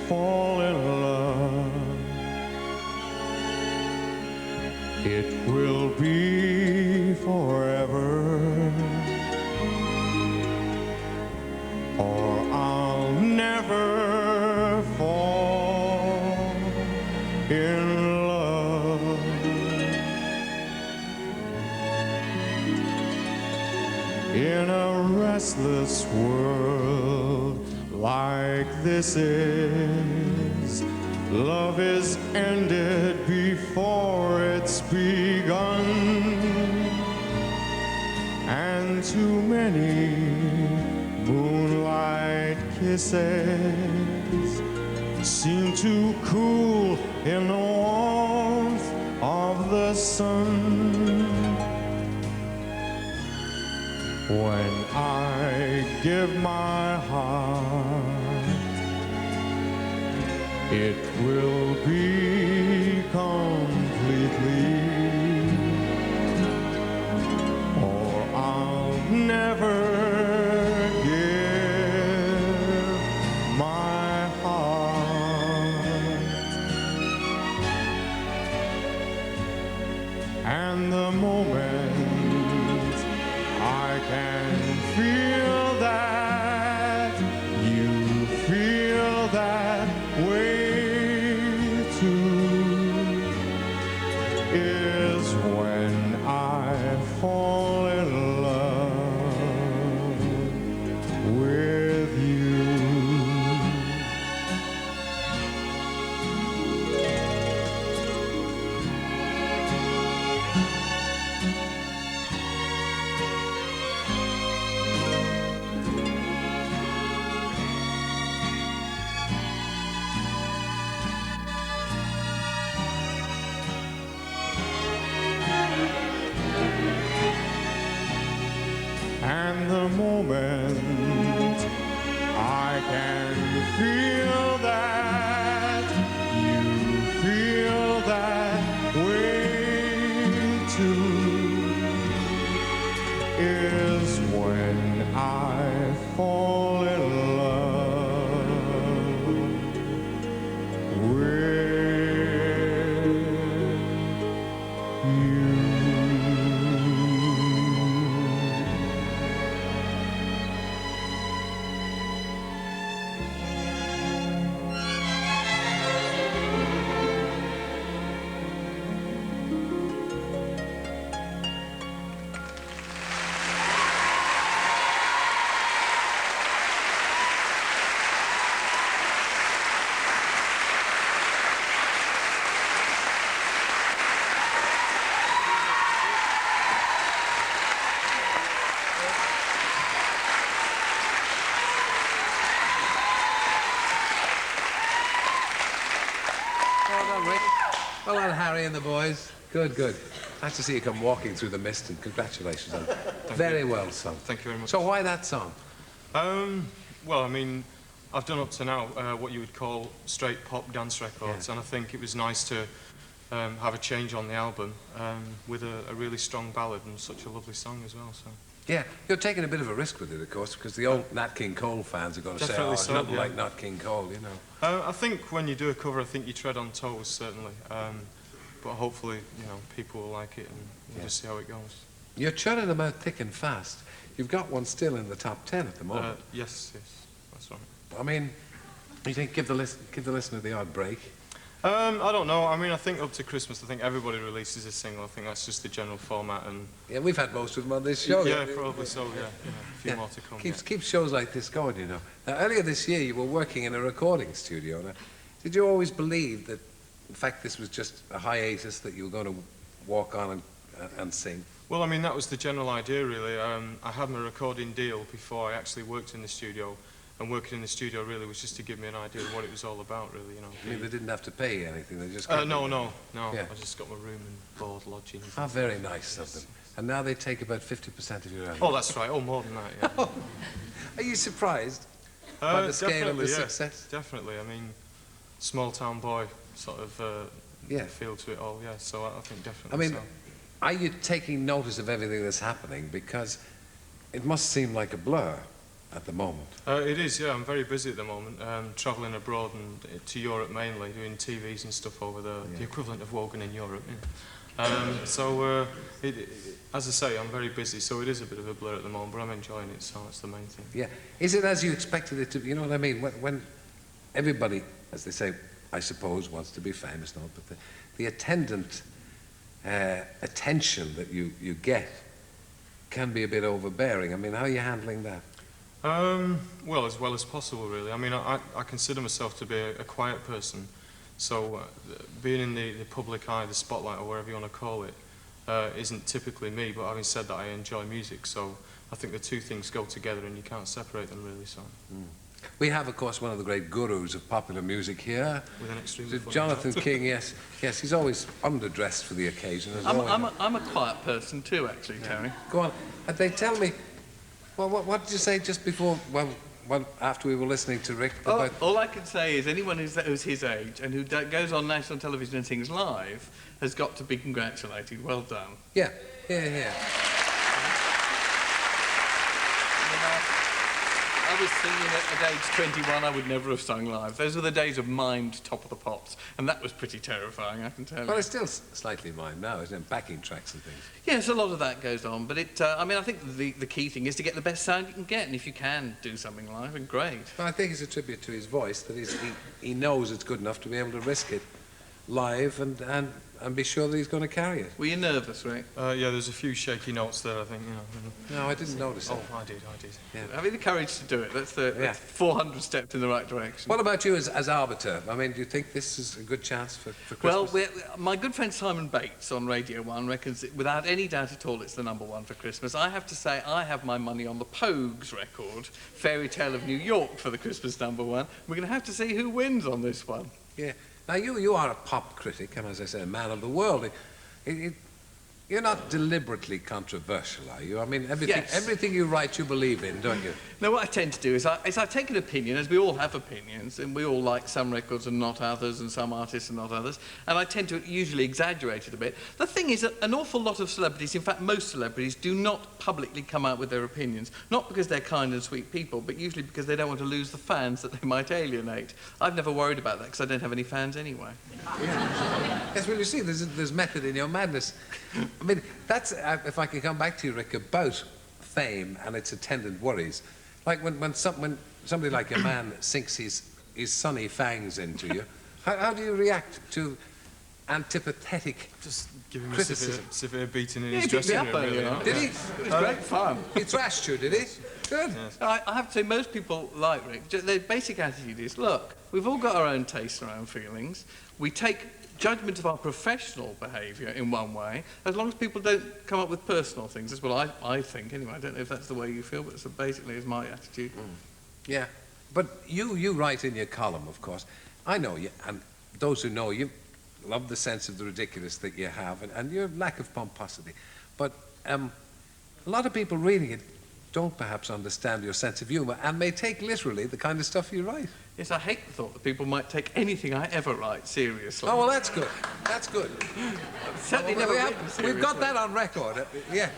fall in love, it will be forever, or I'll never fall in love. In a restless world like this is, love is ended before it's begun, and too many moonlight kisses seem to cool in the warmth of the sun. When I give my heart, it will be completely, or I'll never give my heart. And the moment I can feel that you feel that way too is when I fall in love with you. And the moment I can feel that you feel that way too is when I fall in love with you. Well done, Rick. Well done, Harry and the boys. Good, good. Nice to see you come walking through the mist, and congratulations on it. Very well sung. Thank you very much. So why that song? Well, I mean, I've done up to now what you would call straight pop dance records, and I think it was nice to have a change on the album with a really strong ballad and such a lovely song as well. So. Yeah, you're taking a bit of a risk with it, of course, because the old Nat King Cole fans are going to say, oh, it's nothing like Nat King Cole, you know. I think when you do a cover, I think you tread on toes, certainly. But hopefully, you know, people will like it, and we'll just see how it goes. You're churning them out thick and fast. You've got one still in the top 10 at the moment. Yes, that's right. I mean, you think give the listener the odd break? I don't know. I mean, I think up to Christmas, I think everybody releases a single. I think that's just the general format. And yeah, we've had most of them on this show. Yeah, probably so. Yeah, a few more to come. Keep shows like this going, you know. Now, earlier this year, you were working in a recording studio. Now, did you always believe that, in fact, this was just a hiatus that you were going to walk on and sing? Well, I mean, that was the general idea, really. I had my recording deal before I actually worked in the studio. And working in the studio really was just to give me an idea of what it was all about, really, you know. I mean, they didn't have to pay you anything, they just... No. Yeah. I just got my room and board, lodging. How very nice of them. And now they take about 50% of your earnings. Oh, that's right. Oh, more than that, yeah. Are you surprised by the scale of the success? Definitely. I mean, small-town boy sort of feel to it all, yeah. So I think definitely. I mean, are you taking notice of everything that's happening? Because it must seem like a blur. at the moment. It is, yeah. I'm very busy at the moment, travelling abroad and to Europe mainly, doing TVs and stuff over there, the equivalent of Wogan in Europe. As I say, I'm very busy, so it is a bit of a blur at the moment, but I'm enjoying it, so that's the main thing. Yeah. Is it as you expected it to be? You know what I mean? When everybody, as they say, I suppose, wants to be famous now, but the attendant attention that you get can be a bit overbearing. I mean, how are you handling that? Well as possible, really. I mean, I consider myself to be a quiet person, so being in the public eye, the spotlight, or whatever you want to call it, isn't typically me, but having said that, I enjoy music, so I think the two things go together and you can't separate them, really, so... We have, of course, one of the great gurus of popular music here. With an extremely funny Jonathan accent. King, yes, he's always underdressed for the occasion as well. I'm a quiet person too, actually, Terry. Go on. And they tell me, well, what did you say just before, well, after we were listening to Rick? About... All I can say is anyone who's his age and who goes on national television and sings live has got to be congratulated. Well done. Yeah. I was singing at age 21, I would never have sung live. Those were the days of mimed Top of the Pops, and that was pretty terrifying, I can tell you. Well, it's still slightly mine now, isn't it? Backing tracks and things. Yes, a lot of that goes on, but I mean, I think the key thing is to get the best sound you can get, and if you can do something live, then great. Well, I think it's a tribute to his voice, that he knows it's good enough to be able to risk it live and be sure that he's going to carry it. Were you nervous, Rick? Yeah, there's a few shaky notes there, I think, you know. No, I didn't notice it. Oh, I did. Yeah. Having the courage to do it, that's 400 steps in the right direction. What about you as arbiter? I mean, do you think this is a good chance for Christmas? Well, my good friend Simon Bates on Radio 1 reckons that without any doubt at all it's the #1 for Christmas. I have to say I have my money on the Pogues record, Fairy Tale of New York, for the Christmas #1. We're going to have to see who wins on this one. Yeah. Now, you are a pop critic, and as I say, a man of the world. You're not deliberately controversial, are you? I mean, everything you write you believe in, don't you? No, what I tend to do is I take an opinion, as we all have opinions, and we all like some records and not others, and some artists and not others, and I tend to usually exaggerate it a bit. The thing is that an awful lot of celebrities, in fact most celebrities, do not publicly come out with their opinions, not because they're kind and sweet people, but usually because they don't want to lose the fans that they might alienate. I've never worried about that because I don't have any fans anyway. Yes, well, you see, there's method in your madness. I mean, that's, if I can come back to you, Rick, about fame and its attendant worries. Like when somebody like your man sinks his sunny fangs into you, how do you react to antipathetic Just give him criticism? a severe beating in Yeah, his he picked me dressing up room, earlier really. on. Did he? It was great fun. He thrashed you, did he? Good. Yes. I have to say, most people like Rick. Their basic attitude is, look, we've all got our own tastes and our own feelings. We take judgment of our professional behaviour in one way, as long as people don't come up with personal things. That's what I think, anyway. I don't know if that's the way you feel, but so basically is my attitude. Yeah. But you write in your column, of course. I know you, and those who know you love the sense of the ridiculous that you have and your lack of pomposity. But a lot of people reading it don't perhaps understand your sense of humour and may take literally the kind of stuff you write. Yes, I hate the thought that people might take anything I ever write seriously. Oh, well, that's good. That's good. Certainly Well, never written seriously. we've got that on record. Yeah,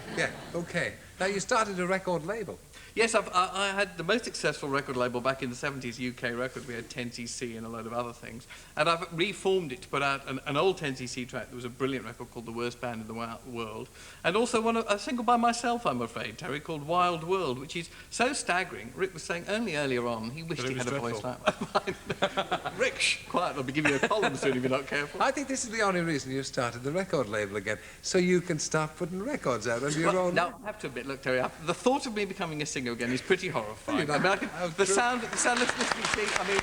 okay. Now, you started a record label. Yes, I had the most successful record label back in the 70s, UK Records. We had 10cc and a load of other things. And I've reformed it to put out an old 10cc track that was a brilliant record called The Worst Band in the World. And also a single by myself, I'm afraid, Terry, called Wild World, which is so staggering. Rick was saying only earlier on he wished he had a voice like mine. Rick, quiet, I'll be giving you a column soon if you're not careful. I think this is the only reason you started the record label again, so you can start putting records out under your own... Now, I have to admit, look, Terry, the thought of me becoming a singer again is pretty horrifying. You know, I mean, the sound of listening to me sing, I mean...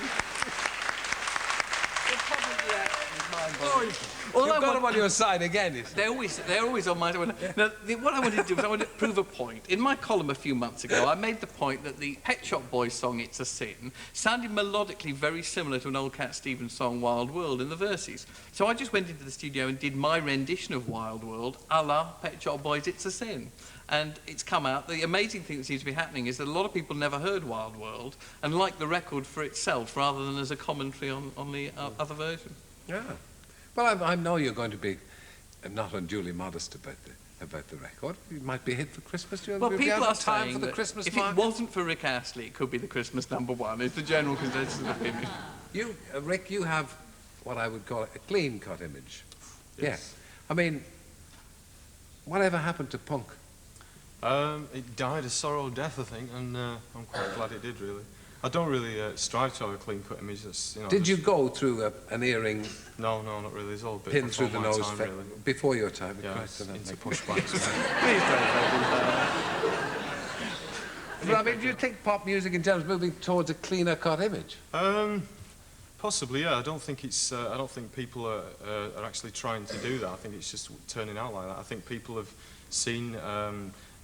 You've got them on your side again. They're always on my side. Now, what I wanted to do was I wanted to prove a point. In my column a few months ago, I made the point that the Pet Shop Boys song "It's a Sin" sounded melodically very similar to an old Cat Stevens song "Wild World" in the verses. So I just went into the studio and did my rendition of "Wild World" a la Pet Shop Boys' "It's a Sin." And it's come out. The amazing thing that seems to be happening is that a lot of people never heard Wild World and like the record for itself rather than as a commentary on the other version. Yeah. Well, I know you're going to be not unduly modest about about the record. It might be a hit for Christmas. Do you Well, agree? people We are have time saying for the that Christmas if market? it wasn't for Rick Astley, it could be the Christmas #1. It's the general consensus of opinion. You, Rick, you have what I would call a clean-cut image. Yes. I mean, whatever happened to punk? It died a sorrow death, I think, and I'm quite glad it did, really. I don't really strive to have a clean-cut image. That's, you know, Did you go through an earring No, not really. It's all a bit pin before through the my nose time, really. before your time? Yeah, Christ, it's and into that pushbacks. Please don't say that. But I mean, do you think pop music in general is moving towards a cleaner cut image? Possibly, yeah. I don't think it's. I don't think people are actually trying to do that. I think it's just turning out like that. I think people have seen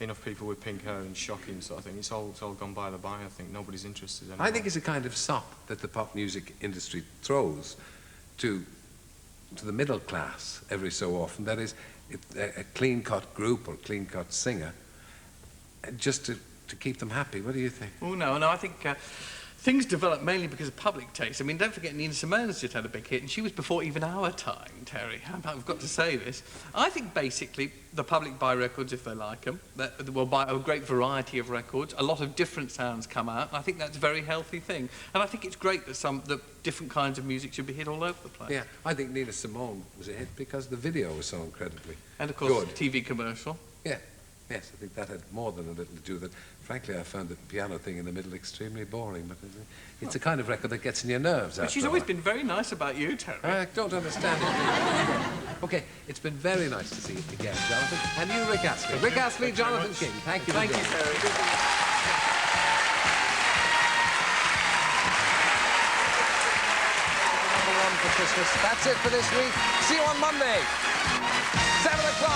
enough people with pink hair and shocking sort of thing. It's all gone by the by. I think nobody's interested anymore. I think it's a kind of sop that the pop music industry throws to the middle class every so often. That is, a clean-cut group or clean-cut singer, just to keep them happy. What do you think? Oh, no, I think things develop mainly because of public taste. I mean, don't forget Nina Simone's just had a big hit, and she was before even our time, Terry. I've got to say this. I think basically the public buy records if they like them. They will buy a great variety of records. A lot of different sounds come out, and I think that's a very healthy thing. And I think it's great that different kinds of music should be hit all over the place. Yeah, I think Nina Simone was a hit because the video was so incredibly And of course, good. TV commercial. Yeah, yes, I think that had more than a little to do with it. Frankly, I found the piano thing in the middle extremely boring, but it's a kind of record that gets in your nerves. But she's always been very nice about you, Terry. I don't understand it. Okay, it's been very nice to see you again, Jonathan. And you, Rick Astley. Rick Astley, Jonathan King. Thank you. Thank you, Terry. #1 for Christmas. That's it for this week. See you on Monday, 7 o'clock.